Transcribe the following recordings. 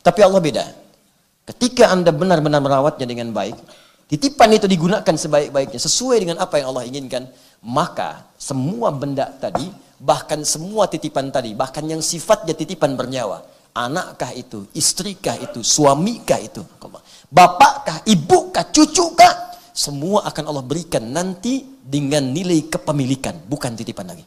Tapi Allah beda. Ketika Anda benar-benar merawatnya dengan baik, titipan itu digunakan sebaik-baiknya, sesuai dengan apa yang Allah inginkan, maka semua benda tadi, bahkan semua titipan tadi, bahkan yang sifatnya titipan bernyawa, anakkah itu, istrikah itu, suamikah itu, bapakkah, ibukah, cucukah, semua akan Allah berikan nanti dengan nilai kepemilikan, bukan titipan lagi.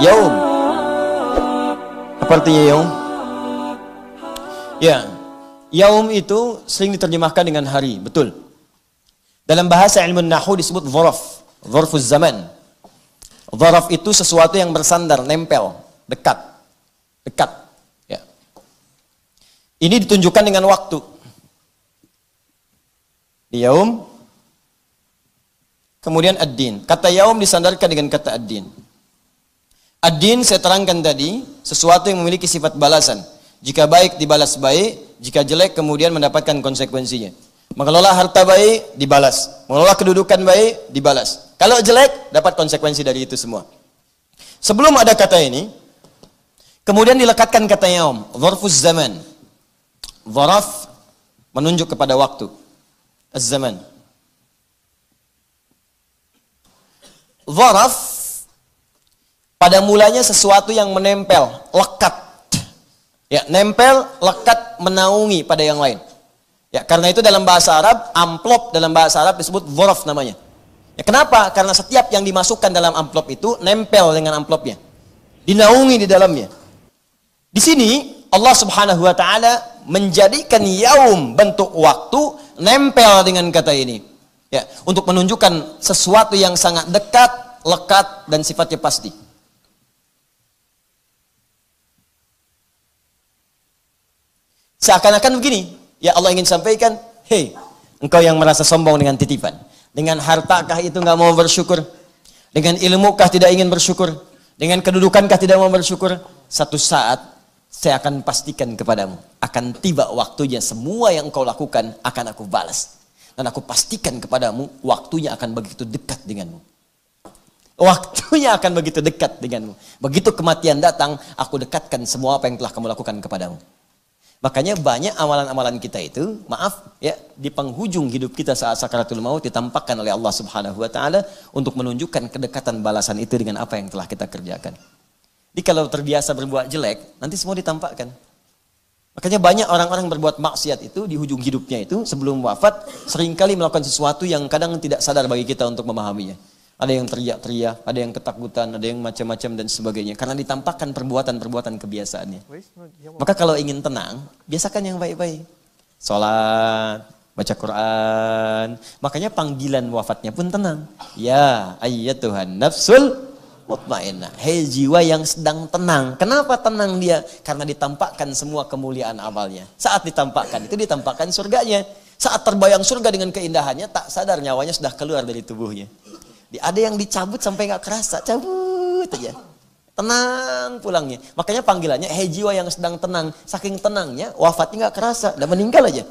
Yaum. Apa artinya yaum? Ya, yaum itu sering diterjemahkan dengan hari, betul. Dalam bahasa ilmu nahwu disebut dzaraf, dzarfuz zaman. Dzaraf itu sesuatu yang bersandar, nempel, dekat. Dekat, ya. Ini ditunjukkan dengan waktu. Yaum. Kemudian ad-din. Kata yaum disandarkan dengan kata ad-din. Ad-din saya terangkan tadi, sesuatu yang memiliki sifat balasan. Jika baik dibalas baik, jika jelek kemudian mendapatkan konsekuensinya. Mengelola harta baik, dibalas. Mengelola kedudukan baik, dibalas. Kalau jelek, dapat konsekuensi dari itu semua. Sebelum ada kata ini, kemudian dilekatkan kata yaum, dzarfuz zaman. Dzaraf menunjuk kepada waktu. Az-zaman. Dzaraf pada mulanya sesuatu yang menempel, lekat. Ya, nempel, lekat, menaungi pada yang lain. Ya, karena itu dalam bahasa Arab, amplop dalam bahasa Arab disebut dzaraf namanya. Ya, kenapa? Karena setiap yang dimasukkan dalam amplop itu nempel dengan amplopnya. Dinaungi di dalamnya. Di sini Allah Subhanahu wa taala menjadikan yaum bentuk waktu nempel dengan kata ini. Ya, untuk menunjukkan sesuatu yang sangat dekat, lekat dan sifatnya pasti. Seakan-akan begini, ya Allah ingin sampaikan, hei, engkau yang merasa sombong dengan titipan, dengan hartakah itu nggak mau bersyukur, dengan ilmukah tidak ingin bersyukur, dengan kedudukankah tidak mau bersyukur, satu saat saya akan pastikan kepadamu, akan tiba waktunya semua yang engkau lakukan akan aku balas, dan aku pastikan kepadamu waktunya akan begitu dekat denganmu. Waktunya akan begitu dekat denganmu. Begitu kematian datang, aku dekatkan semua apa yang telah kamu lakukan kepadamu. Makanya banyak amalan-amalan kita itu, maaf ya, di penghujung hidup kita saat sakaratul maut ditampakkan oleh Allah Subhanahu wa taala untuk menunjukkan kedekatan balasan itu dengan apa yang telah kita kerjakan. Jadi kalau terbiasa berbuat jelek, nanti semua ditampakkan. Makanya banyak orang-orang berbuat maksiat itu di hujung hidupnya itu sebelum wafat seringkali melakukan sesuatu yang kadang tidak sadar bagi kita untuk memahaminya. Ada yang teriak-teriak, ada yang ketakutan, ada yang macam-macam dan sebagainya. Karena ditampakkan perbuatan-perbuatan kebiasaannya. Maka kalau ingin tenang, biasakan yang baik-baik. Sholat, baca Quran. Makanya panggilan wafatnya pun tenang. Ya ayyatuhan nafsul mutmainnah. Hei jiwa yang sedang tenang. Kenapa tenang dia? Karena ditampakkan semua kemuliaan amalnya. Saat ditampakkan, itu ditampakkan surganya. Saat terbayang surga dengan keindahannya, tak sadar nyawanya sudah keluar dari tubuhnya. Ada yang dicabut sampai nggak kerasa, cabut aja, tenang pulangnya. Makanya panggilannya, hei jiwa yang sedang tenang. Saking tenangnya, wafatnya nggak kerasa, udah meninggal aja.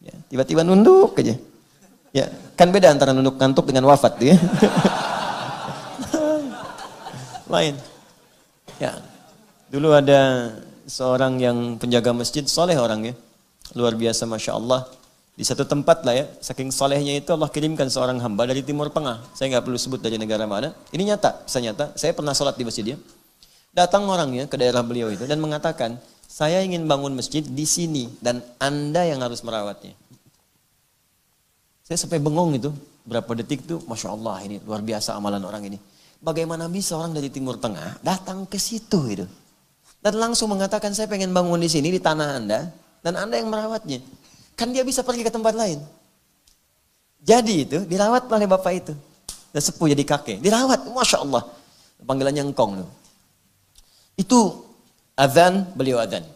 Ya, tiba-tiba nunduk aja. Ya, kan beda antara nunduk ngantuk dengan wafat tuh ya. Lain. Ya, dulu ada seorang yang penjaga masjid, soleh orangnya, luar biasa, masya Allah. Di satu tempat lah ya, saking solehnya itu Allah kirimkan seorang hamba dari Timur Tengah. Saya nggak perlu sebut dari negara mana. Ini nyata, bisa nyata. Saya pernah sholat di masjid dia. Datang orangnya ke daerah beliau itu dan mengatakan, saya ingin bangun masjid di sini dan Anda yang harus merawatnya. Saya sampai bengong itu, berapa detik tuh, masya Allah ini luar biasa amalan orang ini. Bagaimana bisa orang dari Timur Tengah datang ke situ itu dan langsung mengatakan saya pengen bangun di sini di tanah Anda dan Anda yang merawatnya. Kan dia bisa pergi ke tempat lain. Jadi itu dirawat oleh bapak itu. Dan sepuh jadi kakek. Dirawat, masya Allah. Panggilannya engkong. Itu azan, beliau azan.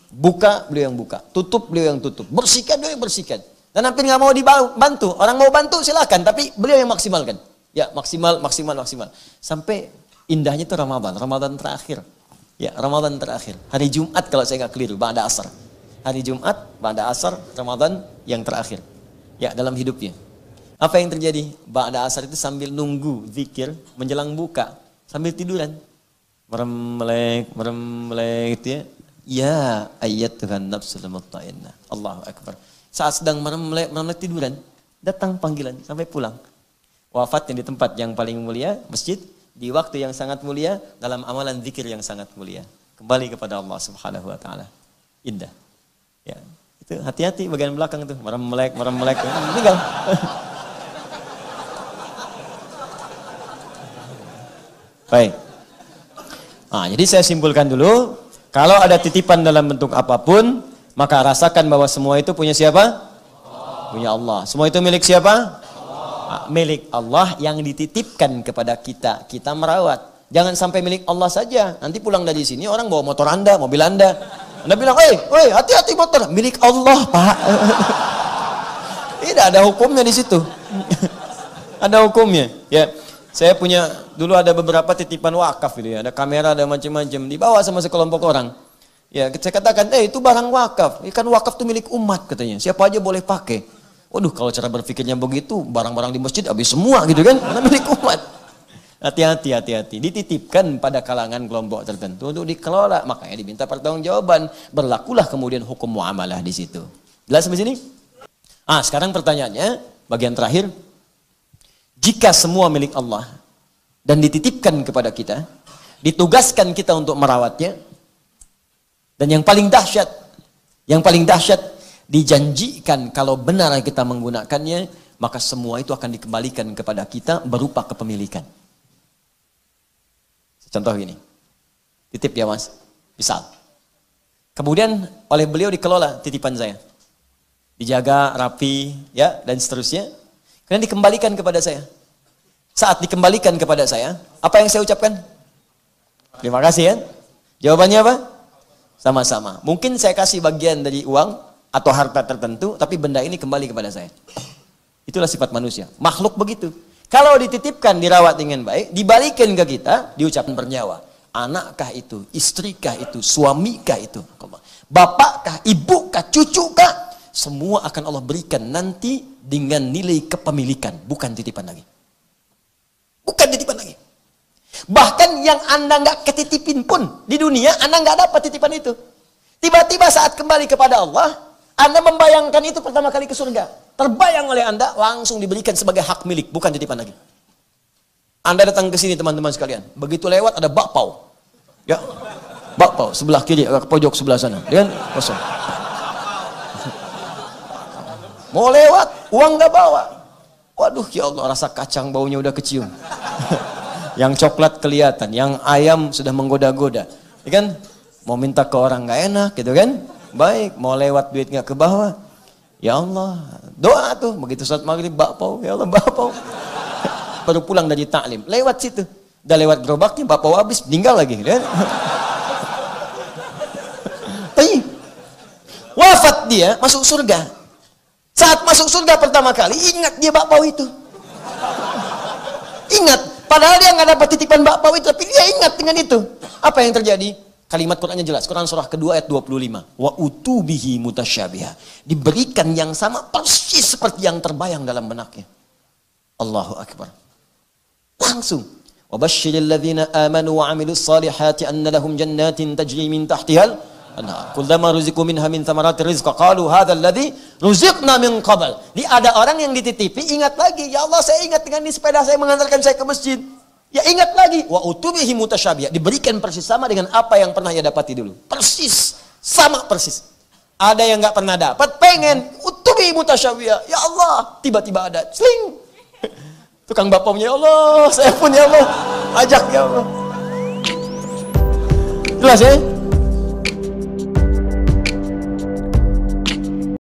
Buka, beliau yang buka. Tutup, beliau yang tutup. Bersihkan, beliau yang bersihkan. Dan hampir nggak mau dibantu. Orang mau bantu silakan, tapi beliau yang maksimalkan. Ya maksimal. Sampai indahnya itu Ramadan terakhir. Ya Ramadan terakhir. Hari Jumat kalau saya nggak keliru, ba'da asar. Hari Jumat, pada asar, Ramadan yang terakhir. Ya, dalam hidupnya. Apa yang terjadi? Ba'da asar itu sambil nunggu zikir menjelang buka, sambil tiduran. Merem melek itu ya. Ya ayat Tuhan nafsul mutmainnah. Allahu akbar. Saat sedang merem melek tiduran, datang panggilan sampai pulang. Wafatnya di tempat yang paling mulia, masjid, di waktu yang sangat mulia, dalam amalan zikir yang sangat mulia. Kembali kepada Allah Subhanahu wa taala. Indah. Ya, itu hati-hati bagian belakang tuh, merem melek, tinggal. Baik. Nah, jadi saya simpulkan dulu, kalau ada titipan dalam bentuk apapun, maka rasakan bahwa semua itu punya siapa? Punya Allah. Semua itu milik siapa? Milik Allah yang dititipkan kepada kita. Kita merawat. Jangan sampai milik Allah saja. Nanti pulang dari sini orang bawa motor Anda, mobil Anda. Anda bilang, "Woi, hati-hati motor." Milik Allah, Pak. Tidak ada hukumnya di situ. Ada hukumnya. Ya. Saya punya dulu ada beberapa titipan wakaf gitu ya. Ada kamera, ada macam-macam. Dibawa sama sekelompok orang. Ya, saya katakan, itu barang wakaf. Kan wakaf itu milik umat katanya. Siapa aja boleh pakai. Waduh, kalau cara berpikirnya begitu, barang-barang di masjid habis semua gitu kan. Karena milik umat. Hati-hati. Dititipkan pada kalangan kelompok tertentu untuk dikelola. Makanya diminta pertanggungjawaban. Berlakulah kemudian hukum muamalah di situ. Jelas sampai sini? Sekarang pertanyaannya, bagian terakhir. Jika semua milik Allah dan dititipkan kepada kita, ditugaskan kita untuk merawatnya, dan yang paling dahsyat, dijanjikan kalau benar kita menggunakannya, maka semua itu akan dikembalikan kepada kita berupa kepemilikan. Contoh gini, titip ya mas, misal, kemudian oleh beliau dikelola titipan saya, dijaga rapi, ya dan seterusnya. Kemudian dikembalikan kepada saya. Saat dikembalikan kepada saya, apa yang saya ucapkan? Terima kasih ya. Jawabannya apa? Sama-sama. Mungkin saya kasih bagian dari uang atau harta tertentu, tapi benda ini kembali kepada saya. Itulah sifat manusia. Makhluk begitu. Kalau dititipkan, dirawat dengan baik, dibalikin ke kita, diucapkan bernyawa. Anakkah itu? Istrikah itu? Suamikah itu? Bapakkah? Ibukah? Cucukah? Semua akan Allah berikan nanti dengan nilai kepemilikan, bukan titipan lagi. Bukan titipan lagi. Bahkan yang Anda nggak ketitipin pun di dunia, Anda nggak dapat titipan itu. Tiba-tiba saat kembali kepada Allah, Anda membayangkan itu pertama kali ke surga. Terbayang oleh Anda, langsung diberikan sebagai hak milik, bukan titipan lagi. Anda datang ke sini teman-teman sekalian, begitu lewat ada bakpao. Ya, bakpao sebelah kiri, ke pojok sebelah sana, dia kosong. Mau lewat, uang nggak bawa. Waduh, ya Allah, rasa kacang baunya udah kecium. Yang coklat kelihatan, yang ayam sudah menggoda-goda. Ya kan? Mau minta ke orang nggak enak, gitu kan? Baik, mau lewat duit nggak ke bawah. Ya Allah, doa tuh. Begitu saat maghrib, bakpao. Ya Allah, bakpao. Baru pulang dari taklim, lewat situ. Udah lewat gerobaknya, bakpao habis, tinggal lagi. Kan? Wafat dia, masuk surga. Saat masuk surga pertama kali, ingat dia bakpao itu. Ingat, padahal dia nggak dapat titipan bakpao itu, tapi dia ingat dengan itu. Apa yang terjadi? Kalimat Qur'annya jelas. Quran surah kedua ayat 25. Wa utubihi mutasyabiha. Diberikan yang sama persis seperti yang terbayang dalam benaknya. Allahu Akbar. Langsung. Wa basyiril ladzina amanu wa 'amilus salihati anna lahum jannatin tajri min tahtihal kullama ruziqu minha min thamarati rizqa qalu hadzal ladzi ruziqna min qabl. Ada orang yang dititipi ingat lagi, ya Allah saya ingat dengan ini sepeda saya mengantarkan saya ke masjid. Ya ingat lagi, wa utubihi mutasyabiha, diberikan persis sama dengan apa yang pernah ia dapati dulu. Persis, sama persis. Ada yang nggak pernah dapat, pengen utubihi mutasyabiha. Ya Allah, tiba-tiba ada, sling. Tukang bakpao-nya, ya Allah, saya pun ya Allah, ajak ya Allah. Jelas ya?